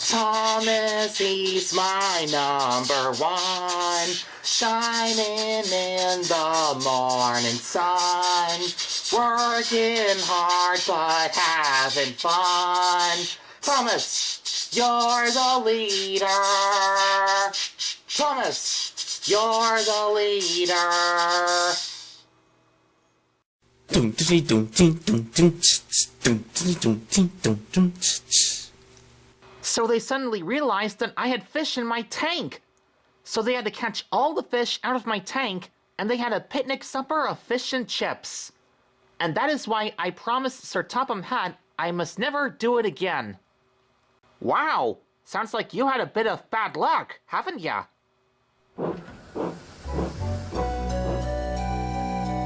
Thomas, he's my number one, shining in the morning sun, working hard but having fun. Thomas, you're the leader. Thomas, you're the leader. So they suddenly realized that I had fish in my tank. So they had to catch all the fish out of my tank, and they had a picnic supper of fish and chips. And that is why I promised Sir Topham Hatt I must never do it again. Wow, sounds like you had a bit of bad luck, haven't ya?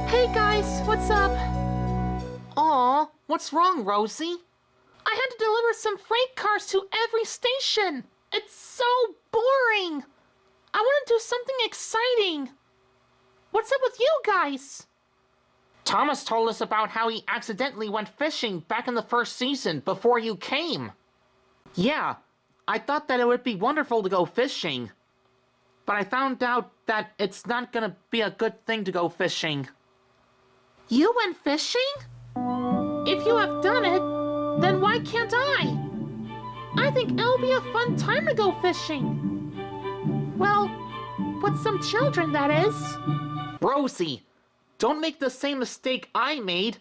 Hey guys, what's up? Aw, what's wrong, Rosie? I had to deliver some freight cars to every station. It's so boring. I want to do something exciting. What's up with you guys? Thomas told us about how he accidentally went fishing back in the first season before you came. Yeah, I thought that it would be wonderful to go fishing. But I found out that it's not gonna be a good thing to go fishing. You went fishing? If you have done it, then why can't I? I think it'll be a fun time to go fishing. Well, with some children, that is. Rosie, don't make the same mistake I made.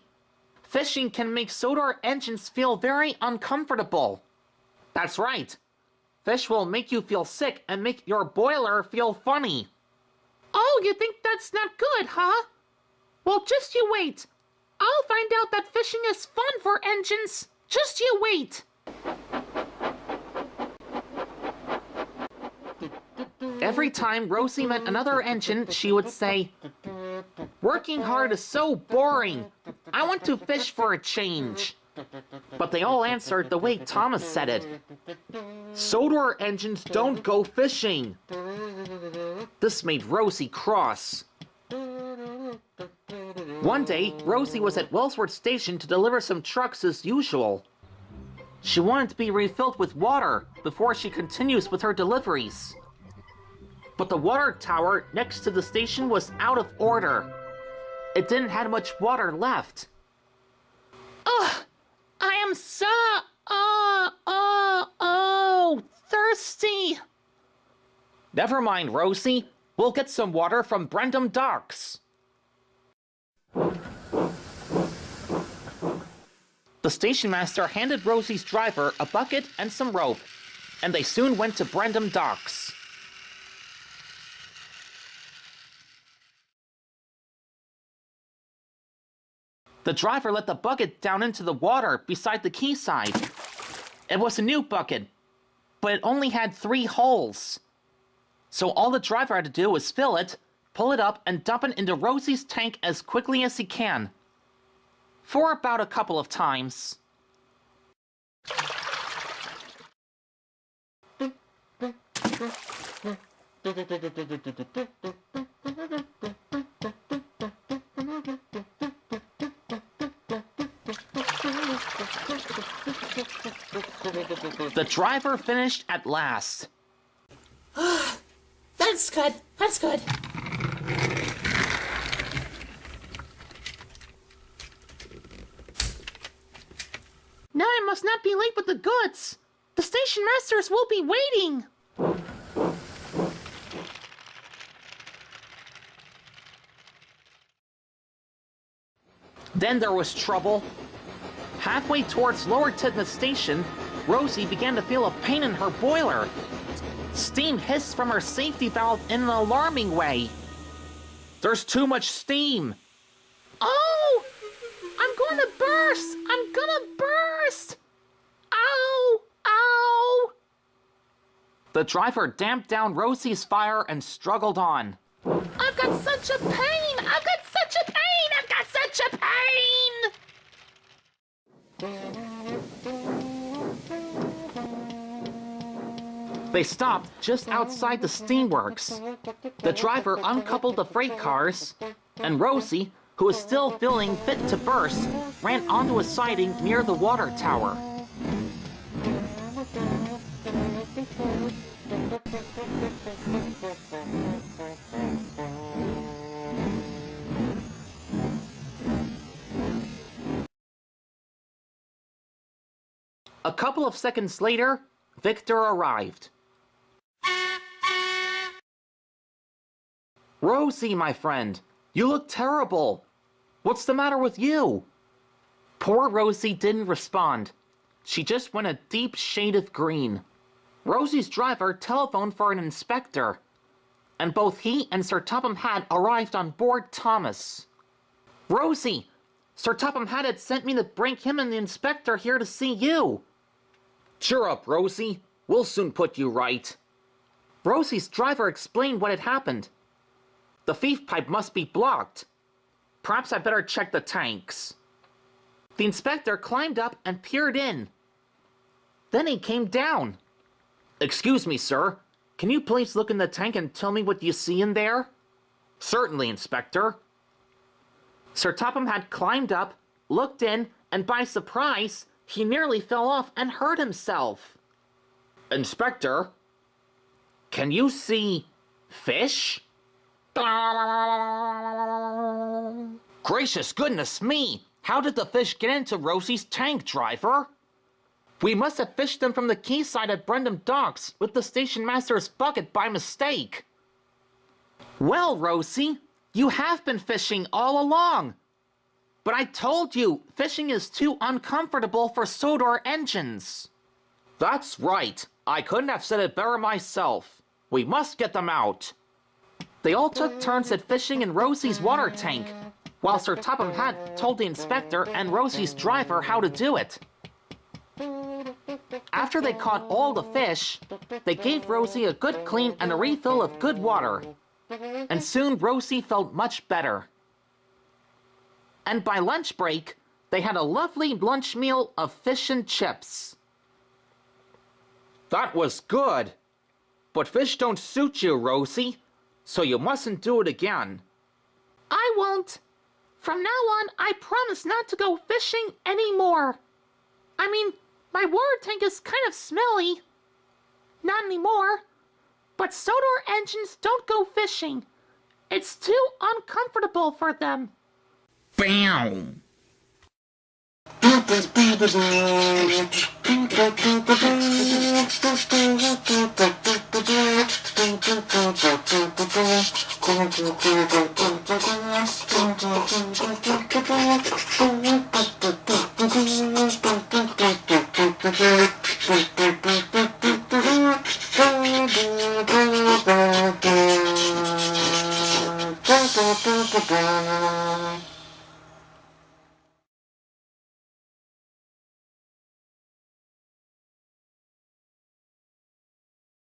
Fishing can make Sodor engines feel very uncomfortable. That's right. Fish will make you feel sick and make your boiler feel funny. Oh, you think that's not good, huh? Well, just you wait. I'll find out that fishing is fun for engines. Just you wait. Every time Rosie met another engine, she would say, "Working hard is so boring. I want to fish for a change." But they all answered the way Thomas said it. Sodor engines don't go fishing. This made Rosie cross. One day, Rosie was at Wellsworth Station to deliver some trucks as usual. She wanted to be refilled with water before she continues with her deliveries. But the water tower next to the station was out of order. It didn't have much water left. Ugh! I am so, thirsty. Never mind, Rosie. We'll get some water from Brendam Docks. The station master handed Rosie's driver a bucket and some rope, and they soon went to Brendam Docks. The driver let the bucket down into the water beside the quayside. It was a new bucket, but it only had 3 holes. So all the driver had to do was fill it, pull it up, and dump it into Rosie's tank as quickly as he can. For about a couple of times. The driver finished at last. That's good. That's good. Now I must not be late with the goods. The station masters will be waiting. Then there was trouble. Halfway towards Lower Tidmouth Station, Rosie began to feel a pain in her boiler. Steam hissed from her safety valve in an alarming way. There's too much steam. Oh! I'm going to burst! I'm gonna burst! Ow! Ow! The driver damped down Rosie's fire and struggled on. I've got such a pain! I've got such a pain! I've got such a pain! They stopped just outside the steamworks. The driver uncoupled the freight cars, and Rosie, who was still feeling fit to burst, ran onto a siding near the water tower. A couple of seconds later, Victor arrived. Rosie, my friend, you look terrible. What's the matter with you? Poor Rosie didn't respond. She just went a deep shade of green. Rosie's driver telephoned for an inspector, and both he and Sir Topham Hatt arrived on board Thomas. Rosie, Sir Topham Hatt had sent me to bring him and the inspector here to see you. Cheer up, Rosie. We'll soon put you right. Rosie's driver explained what had happened. The thief pipe must be blocked. Perhaps I better check the tanks. The inspector climbed up and peered in. Then he came down. Excuse me, sir. Can you please look in the tank and tell me what you see in there? Certainly, Inspector. Sir Topham had climbed up, looked in, and by surprise, he nearly fell off and hurt himself. Inspector, can you see fish? Gracious goodness me! How did the fish get into Rosie's tank, driver? We must have fished them from the quayside at Brendam Docks with the station master's bucket by mistake. Well, Rosie, you have been fishing all along. But I told you, fishing is too uncomfortable for Sodor engines. That's right. I couldn't have said it better myself. We must get them out. They all took turns at fishing in Rosie's water tank, while Sir Topham Hatt told the inspector and Rosie's driver how to do it. After they caught all the fish, they gave Rosie a good clean and a refill of good water. And soon Rosie felt much better. And by lunch break, they had a lovely lunch meal of fish and chips. That was good. But fish don't suit you, Rosie, so you mustn't do it again. I won't. From now on, I promise not to go fishing anymore. I mean, my water tank is kind of smelly. Not anymore. But Sodor engines don't go fishing. It's too uncomfortable for them. Bam!